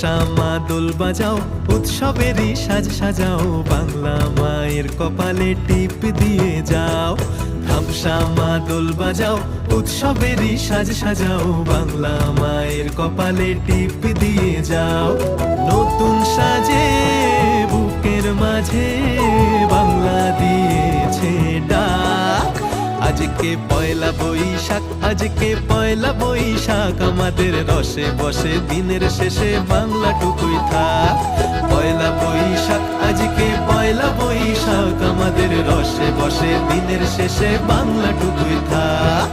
তামসা মা দোল বাজাও, উৎসবেরই সাজ সাজাও, বাংলা মায়ের কপালে টিপ দিয়ে যাও। তামসা মা দোল বাজাও, উৎসবেরই সাজ সাজাও, বাংলা মায়ের কপালে টিপ দিয়ে যাও। নতুন সাজে বুকের মাঝে বাংলা দিয়েছে ডাক। আজকে পয়লা বৈশাখ, আজকে পয়লা বৈশাখ, আমাদের রসে বসে দিনের শেষে বাংলাটুকুই থাক। পয়লা বৈশাখ, আজকে পয়লা বৈশাখ, আমাদের রসে বসে দিনের শেষে বাংলাটুকুই থাক।